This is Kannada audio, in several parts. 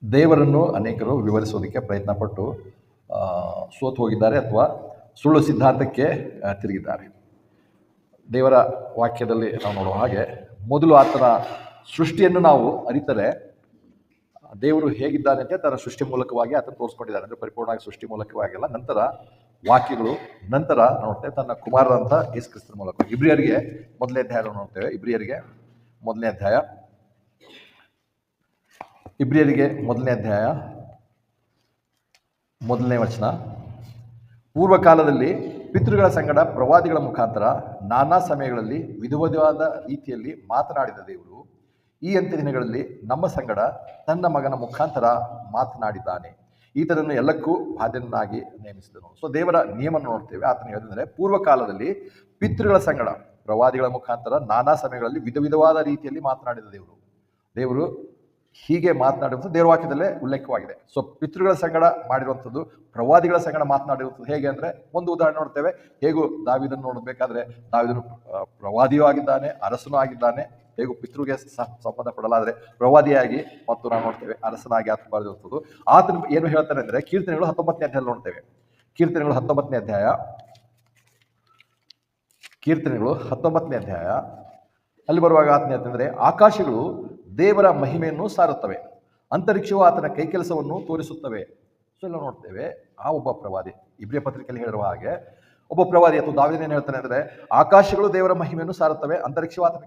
ದೇವರನ್ನು ಅನೇಕರು ವಿವರಿಸೋದಕ್ಕೆ ಪ್ರಯತ್ನಪಟ್ಟು ಸೋತು ಹೋಗಿದ್ದಾರೆ ಅಥವಾ ಸುಳ್ಳು ಸಿದ್ಧಾಂತಕ್ಕೆ ತಿರುಗಿದ್ದಾರೆ. ದೇವರ ವಾಕ್ಯದಲ್ಲಿ ನಾವು ನೋಡುವ ಹಾಗೆ ಮೊದಲು ಆತನ ಸೃಷ್ಟಿಯನ್ನು ನಾವು ಅರಿತರೆ ದೇವರು ಹೇಗಿದ್ದಾನೆ ಅಂತ ತನ್ನ ಸೃಷ್ಟಿ ಮೂಲಕವಾಗಿ ಆತನ ತೋರಿಸ್ಕೊಂಡಿದ್ದಾರೆ. ಅಂದರೆ ಪರಿಪೂರ್ಣವಾಗಿ ಸೃಷ್ಟಿ ಮೂಲಕವಾಗಿಲ್ಲ, ನಂತರ ವಾಕ್ಯಗಳು, ನಂತರ ನೋಡ್ತೇವೆ ತನ್ನ ಕುಮಾರರಂಥ ಯೇಸು ಕ್ರಿಸ್ತನ ಮೂಲಕ. ಇಬ್ರಿಯರಿಗೆ ಮೊದಲನೇ ಅಧ್ಯಾಯ ನೋಡ್ತೇವೆ. ಇಬ್ರಿಯರಿಗೆ ಮೊದಲನೇ ಅಧ್ಯಾಯ ಮೊದಲನೇ ವಚನ. ಪೂರ್ವಕಾಲದಲ್ಲಿ ಪಿತೃಗಳ ಸಂಗಡ ಪ್ರವಾದಿಗಳ ಮುಖಾಂತರ ನಾನಾ ಸಮಯಗಳಲ್ಲಿ ವಿಧವಾದ ರೀತಿಯಲ್ಲಿ ಮಾತನಾಡಿದ ದೇವರು ಈ ಅಂತ್ಯ ದಿನಗಳಲ್ಲಿ ನಮ್ಮ ಸಂಗಡ ತನ್ನ ಮಗನ ಮುಖಾಂತರ ಮಾತನಾಡಿದ್ದಾನೆ. ಈತನನ್ನು ಎಲ್ಲಕ್ಕೂ ಬಾಧ್ಯನಾಗಿ ನೇಮಿಸಿದನು. ಸೊ ದೇವರ ನಿಯಮ ನೋಡ್ತೇವೆ. ಆತನ ಹೇಳಿದರೆ ಪೂರ್ವಕಾಲದಲ್ಲಿ ಪಿತೃಗಳ ಸಂಗಡ ಪ್ರವಾದಿಗಳ ಮುಖಾಂತರ ನಾನಾ ಸಮಯಗಳಲ್ಲಿ ವಿಧವಾದ ರೀತಿಯಲ್ಲಿ ಮಾತನಾಡಿದ ದೇವರು ಹೀಗೆ ಮಾತನಾಡುವಂಥದ್ದು ದೇವರ ವಾಕ್ಯದಲ್ಲೇ ಉಲ್ಲೇಖವಾಗಿದೆ. ಸೊ ಪಿತೃಗಳ ಸಂಗಡ ಮಾಡಿರುವಂಥದ್ದು, ಪ್ರವಾದಿಗಳ ಸಂಗಡ ಮಾತನಾಡಿರುವಂಥದ್ದು ಹೇಗೆ ಅಂದರೆ, ಒಂದು ಉದಾಹರಣೆ ನೋಡ್ತೇವೆ. ಹೇಗೂ ದಾವೀದನ್ನು ನೋಡಬೇಕಾದ್ರೆ ದಾವೀದನು ಪ್ರವಾದಿಯೂ ಆಗಿದ್ದಾನೆ, ಅರಸನೂ ಆಗಿದ್ದಾನೆ. ಹೇಗೂ ಪಿತೃಗೆ ಸಂಬಂಧಪಡಲಾದರೆ ಪ್ರವಾದಿಯಾಗಿ ಮತ್ತು ನಾವು ನೋಡ್ತೇವೆ ಅರಸನಾಗಿ ಆತ ಬರೆದಿರುವಂಥದ್ದು. ಆತನ ಏನು ಹೇಳ್ತಾನೆ ಅಂದರೆ ಕೀರ್ತನೆಗಳು 19ನೇ ಅಧ್ಯಾಯ ನೋಡ್ತೇವೆ. ಕೀರ್ತನೆಗಳು 19ನೇ ಅಧ್ಯಾಯ ಅಲ್ಲಿ ಬರುವಾಗ ಆತನ ಹೇಳ್ತಂದ್ರೆ, ಆಕಾಶಗಳು ದೇವರ ಮಹಿಮೆಯನ್ನು ಸಾರುತ್ತವೆ, ಅಂತರಿಕ್ಷವು ಆತನ ಕೈಕೆಲಸವನ್ನು ತೋರಿಸುತ್ತವೆ. ಸೊ ಎಲ್ಲ ನೋಡ್ತೇವೆ. ಆ ಒಬ್ಬ ಪ್ರವಾದಿ ಇಬ್ರಿಯ ಪತ್ರಿಕೆಯಲ್ಲಿ ಹೇಳಿರುವ ಹಾಗೆ ಒಬ್ಬ ಪ್ರವಾದಿ ಅಥವಾ ದಾವೀದನು ಏನು ಹೇಳ್ತಾನೆ ಅಂದರೆ, ಆಕಾಶಗಳು ದೇವರ ಮಹಿಮೆಯನ್ನು ಸಾರುತ್ತವೆ, ಅಂತರಿಕ್ಷವು ಆತನ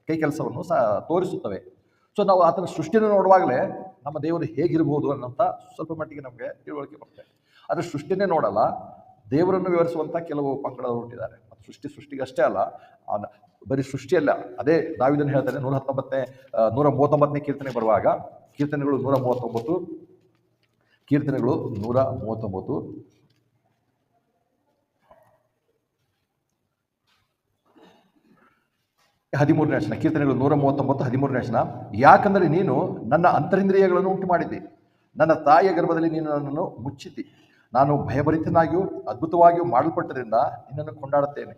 ಕೈಕೆಲಸವನ್ನು ತೋರಿಸುತ್ತವೆ. ಸೊ ನಾವು ಆತನ ಸೃಷ್ಟಿಯನ್ನು ನೋಡುವಾಗಲೇ ನಮ್ಮ ದೇವರು ಹೇಗಿರ್ಬೋದು ಅನ್ನೋಂಥ ಸ್ವಲ್ಪ ಮಟ್ಟಿಗೆ ನಮಗೆ ತಿಳುವಳಿಕೆ ಬರ್ತದೆ. ಆದರೆ ಸೃಷ್ಟಿನೇ ನೋಡಲ್ಲ, ದೇವರನ್ನು ವಿವರಿಸುವಂಥ ಕೆಲವು ಪಂಗಡಗಳು ಹುಟ್ಟಿದ್ದಾರೆ. ಸೃಷ್ಟಿಗೆ ಅಷ್ಟೇ ಅಲ್ಲ, ಬರೀ ಸೃಷ್ಟಿಯಲ್ಲ. ಅದೇ ದಾವೀದನು ಹೇಳ್ತಾನೆ 139ನೇ ಕೀರ್ತನೆ ಬರುವಾಗ, ಕೀರ್ತನೆಗಳು 139 13ನೇ ವಚನ. ಕೀರ್ತನೆಗಳು 139 13ನೇ ವಚನ. ಯಾಕಂದರೆ ನೀನು ನನ್ನ ಅಂತರಿಂದ್ರಿಯಗಳನ್ನು ಉಂಟು ಮಾಡಿದ್ದಿ, ನನ್ನ ತಾಯಿಯ ಗರ್ಭದಲ್ಲಿ ನೀನು ನನ್ನನ್ನು ಮುಚ್ಚಿದ್ದಿ. ನಾನು ಭಯಭರಿತನಾಗಿಯೂ ಅದ್ಭುತವಾಗಿಯೂ ಮಾಡಲ್ಪಟ್ಟರಿಂದ ನಿನ್ನನ್ನು ಕೊಂಡಾಡುತ್ತೇನೆ.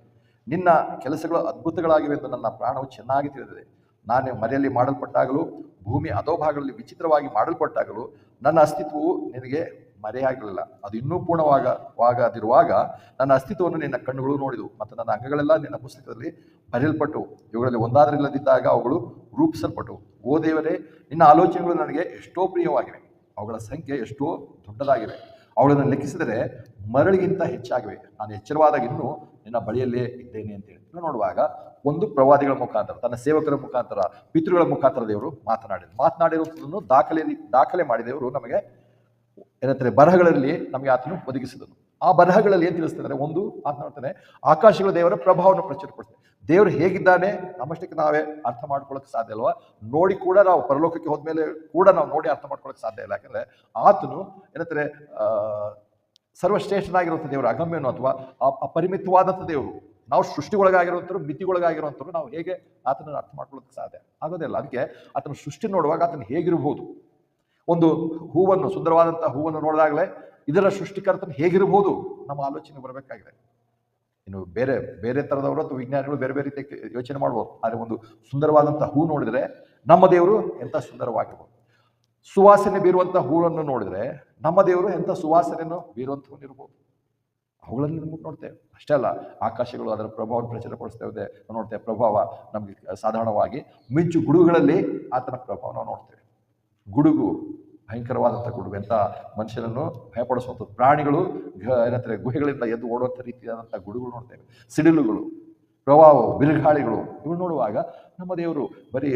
ನಿನ್ನ ಕೆಲಸಗಳು ಅದ್ಭುತಗಳಾಗಿವೆ ಎಂದು ನನ್ನ ಪ್ರಾಣವು ಚೆನ್ನಾಗಿ ತಿಳಿದಿದೆ. ನಾನು ಮರೆಯಲ್ಲಿ ಮಾಡಲ್ಪಟ್ಟಾಗಲೂ ಭೂಮಿ ಅಧೋಭಾಗಗಳಲ್ಲಿ ವಿಚಿತ್ರವಾಗಿ ಮಾಡಲ್ಪಟ್ಟಾಗಲೂ ನನ್ನ ಅಸ್ತಿತ್ವವು ನಿನಗೆ ಮರೆಯಾಗಲಿಲ್ಲ. ಅದು ಇನ್ನೂ ಪೂರ್ಣವಾಗದಿರುವಾಗ ನನ್ನ ಅಸ್ತಿತ್ವವನ್ನು ನಿನ್ನ ಕಣ್ಣುಗಳು ನೋಡಿದವು ಮತ್ತು ನನ್ನ ಅಂಗಗಳೆಲ್ಲ ನಿನ್ನ ಪುಸ್ತಕದಲ್ಲಿ ಬರೆಯಲ್ಪಟ್ಟವು. ಇವುಗಳಲ್ಲಿ ಒಂದಾದರಿಲ್ಲದಿದ್ದಾಗ ಅವುಗಳು ರೂಪಿಸಲ್ಪಟ್ಟವು. ಓ ದೇವರೇ, ನಿನ್ನ ಆಲೋಚನೆಗಳು ನನಗೆ ಎಷ್ಟೋ ಪ್ರಿಯವಾಗಿವೆ, ಅವುಗಳ ಸಂಖ್ಯೆ ಎಷ್ಟೋ ದೊಡ್ಡದಾಗಿವೆ. ಅವುಗಳನ್ನು ಲೆಕ್ಕಿಸಿದರೆ ಮರಳಿಗಿಂತ ಹೆಚ್ಚಾಗಿವೆ. ನಾನು ಎಚ್ಚರವಾದಾಗ ಇನ್ನೂ ನಿನ್ನ ಬಳಿಯಲ್ಲೇ ಇದ್ದೇನೆ ಅಂತೇಳಿ ನೋಡುವಾಗ, ಒಂದು ಪ್ರವಾದಿಗಳ ಮುಖಾಂತರ, ತನ್ನ ಸೇವಕರ ಮುಖಾಂತರ, ಪಿತೃಗಳ ಮುಖಾಂತರ ದೇವರು ಮಾತನಾಡಿರುವುದನ್ನು ದಾಖಲೆ ಮಾಡಿ ದೇವರು ನಮಗೆ ಏನಂತಾರೆ ಬರಹಗಳಲ್ಲಿ ನಮಗೆ ಆತನು ಒದಗಿಸಿದನು. ಆ ಬರಹಗಳಲ್ಲಿ ಏನು ತಿಳಿಸ್ತಿದ್ದಾರೆ? ಒಂದು, ಆತ ನೋಡ್ತಾನೆ ಆಕಾಶಗಳ ದೇವರ ಪ್ರಭಾವವನ್ನು ಪ್ರಚುರಪಡಿಸ್ತದೆ. ದೇವರು ಹೇಗಿದ್ದಾನೆ ನಮ್ಮಷ್ಟಕ್ಕೆ ನಾವೇ ಅರ್ಥ ಮಾಡ್ಕೊಳ್ಳೋಕೆ ಸಾಧ್ಯ ಅಲ್ವಾ? ನೋಡಿ ಕೂಡ ನಾವು ಪರಲೋಕಕ್ಕೆ ಹೋದ್ಮೇಲೆ ಕೂಡ ನಾವು ನೋಡಿ ಅರ್ಥ ಮಾಡ್ಕೊಳ್ಳೋಕೆ ಸಾಧ್ಯ ಇಲ್ಲ. ಯಾಕಂದ್ರೆ ಆತನು ಏನಂತಾರೆ ಸರ್ವಶ್ರೇಷ್ಠನಾಗಿರುವಂಥ ದೇವರು, ಅಗಮ್ಯನು ಅಥವಾ ಅಪರಿಮಿತವಾದಂಥ ದೇವರು. ನಾವು ಸೃಷ್ಟಿಗೊಳಗಾಗಿರುವಂಥವ್ರು, ಮಿತಿಗೊಳಗಾಗಿರುವಂಥವ್ರು, ನಾವು ಹೇಗೆ ಆತನನ್ನು ಅರ್ಥ ಮಾಡ್ಕೊಳ್ಳೋಕೆ ಸಾಧ್ಯ ಆಗೋದಿಲ್ಲ. ಅದಕ್ಕೆ ಆತನ ಸೃಷ್ಟಿ ನೋಡುವಾಗ ಆತನು ಹೇಗಿರ್ಬೋದು, ಒಂದು ಹೂವನ್ನು, ಸುಂದರವಾದಂಥ ಹೂವನ್ನು ನೋಡಿದಾಗಲೇ ಇದರ ಸೃಷ್ಟಿಕರ್ತನ ಹೇಗಿರ್ಬೋದು ನಮ್ಮ ಆಲೋಚನೆ ಬರಬೇಕಾಗಿದೆ. ಇನ್ನು ಬೇರೆ ಬೇರೆ ಥರದವರು ಅಥವಾ ವಿಜ್ಞಾನಿಗಳು ಬೇರೆ ಬೇರೆ ರೀತಿ ಯೋಚನೆ ಮಾಡ್ಬೋದು. ಆದರೆ ಒಂದು ಸುಂದರವಾದಂಥ ಹೂ ನೋಡಿದರೆ ನಮ್ಮ ದೇವರು ಎಂಥ ಸುಂದರವಾಗಿರ್ಬೋದು. ಸುವಾಸನೆ ಬೀರುವಂಥ ಹೂವನ್ನು ನೋಡಿದರೆ ನಮ್ಮ ದೇವರು ಎಂಥ ಸುವಾಸನೆಯನ್ನು ಬೀರುವಂಥವನ್ನ ಇರ್ಬೋದು. ಅವುಗಳನ್ನು ನೋಡ್ತೇವೆ. ಅಷ್ಟೇ ಅಲ್ಲ, ಆಕಾಶಗಳು ಅದರ ಪ್ರಭಾವವನ್ನು ಪ್ರಚುರಪಡಿಸ್ತೇವೆ ನೋಡ್ತೇವೆ. ಪ್ರಭಾವ ನಮಗೆ ಸಾಧಾರಣವಾಗಿ ಮಿಂಚು ಗುಡುಗುಗಳಲ್ಲಿ ಆತನ ಪ್ರಭಾವ ನಾವು ನೋಡ್ತೇವೆ. ಗುಡುಗು ಭಯಂಕರವಾದಂಥ ಗುಡುಗು, ಎಂಥ ಮನುಷ್ಯನನ್ನು ಭಯಪಡಿಸುವಂಥದ್ದು. ಪ್ರಾಣಿಗಳು ಏನಂತಾರೆ ಗುಹೆಗಳಿಂದ ಎದ್ದು ಓಡುವಂಥ ರೀತಿಯಾದಂಥ ಗುಡುಗುಗಳು ನೋಡ್ತೇವೆ. ಸಿಡಿಲುಗಳು, ಪ್ರವಾಹ, ಬಿರುಗಾಳಿಗಳು, ಇವು ನೋಡುವಾಗ ನಮ್ಮ ದೇವರು ಬರೀ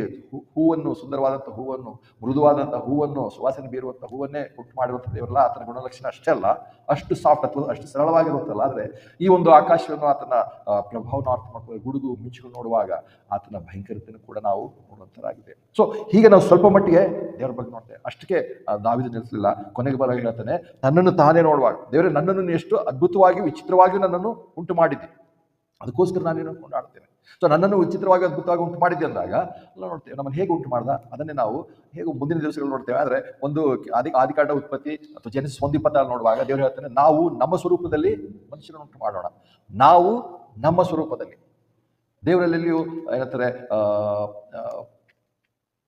ಹೂವನ್ನು, ಸುಂದರವಾದಂಥ ಹೂವನ್ನು, ಮೃದುವಾದಂಥ ಹೂವನ್ನು, ಸುವಾಸನೆ ಬೀರುವಂಥ ಹೂವನ್ನೇ ಉಂಟು ಮಾಡಿರುವಂಥ ದೇವರಲ್ಲ. ಆತನ ಗುಣಲಕ್ಷಣ ಅಷ್ಟೇ ಅಲ್ಲ, ಅಷ್ಟು ಸಾಫ್ಟ್ ಅಥವಾ ಅಷ್ಟು ಸರಳವಾಗಿರುತ್ತಲ್ಲ. ಆದರೆ ಈ ಒಂದು ಆಕಾಶವನ್ನು, ಆತನ ಪ್ರಭಾವವನ್ನು ಅರ್ಥ ಮಾಡ್ಕೊಂಡು ಗುಡುಗು ಮಿಂಚುಗಳು ನೋಡುವಾಗ ಆತನ ಭಯಂಕರತೆಯನ್ನು ಕೂಡ ನಾವು ನೋಡುವಂಥರಾಗಿದೆ. ಸೊ ಹೀಗೆ ನಾವು ಸ್ವಲ್ಪ ಮಟ್ಟಿಗೆ ದೇವರ ಬಗ್ಗೆ ನೋಡ್ತೇವೆ. ಅಷ್ಟಕ್ಕೆ ದಾವೀದನು ನಿಲ್ಲಿಸಲಿಲ್ಲ. ಕೊನೆಗೆ ಬರ ಹೇಳ್ತಾನೆ, ನನ್ನನ್ನು ತಾನೇ ನೋಡುವಾಗ, ದೇವರೇ ನನ್ನನ್ನು ಎಷ್ಟು ಅದ್ಭುತವಾಗಿ ವಿಚಿತ್ರವಾಗಿ ನನ್ನನ್ನು ಉಂಟು ಮಾಡಿದ್ದೆ, ಅದಕ್ಕೋಸ್ಕರ ನಾನೇನು ಕೊಂಡಾಡ್ತೇನೆ. ಸೊ ನನ್ನನ್ನು ವಿಚಿತ್ರವಾಗಿ ಅದ್ಭುತವಾಗಿ ಉಂಟು ಮಾಡಿದ್ದೆ ಅಂದಾಗ ಎಲ್ಲ ನೋಡ್ತೇವೆ ನಮ್ಮನ್ನು ಹೇಗೆ ಉಂಟು ಮಾಡ್ದ, ಅದನ್ನೇ ನಾವು ಹೇಗೆ ಮುಂದಿನ ದಿವಸಗಳು ನೋಡ್ತೇವೆ. ಆದರೆ ಒಂದು ಆದಿಕಾಂಡ ಉತ್ಪತ್ತಿ ಅಥವಾ ಜೆನೆಸಿಸ್ 1:26 ನೋಡುವಾಗ ದೇವರು ಹೇಳ್ತಾನೆ, ನಾವು ನಮ್ಮ ಸ್ವರೂಪದಲ್ಲಿ ಮನುಷ್ಯರನ್ನು ಉಂಟು ಮಾಡೋಣ. ನಾವು ನಮ್ಮ ಸ್ವರೂಪದಲ್ಲಿ. ದೇವರಲ್ಲಿಯೂ ಏನಂತಾರೆ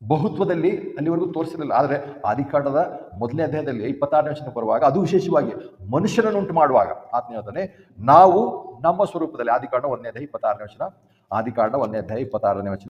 ಬಹುತ್ವದಲ್ಲಿ ಅಲ್ಲಿವರೆಗೂ ತೋರಿಸಿರಲಿಲ್ಲ. ಆದರೆ ಆದಿಕಾಂಡದ ಮೊದಲನೇ ಅಧ್ಯಾಯದಲ್ಲಿ 26ನೇ ವಚನ ಬರುವಾಗ, ಅದು ವಿಶೇಷವಾಗಿ ಮನುಷ್ಯನನ್ನುಂಟು ಮಾಡುವಾಗ ಆತ್ಮ ಹೇಳ್ತಾನೆ, ನಾವು ನಮ್ಮ ಸ್ವರೂಪದಲ್ಲಿ, ಆದಿಕಾಂಡ 1ನೇ ಅಧ್ಯಾಯ 26ನೇ ವಚನ, ಆದಿಕಾಂಡ 1ನೇ ಅಧ್ಯಾಯ 26ನೇ ವಚನ.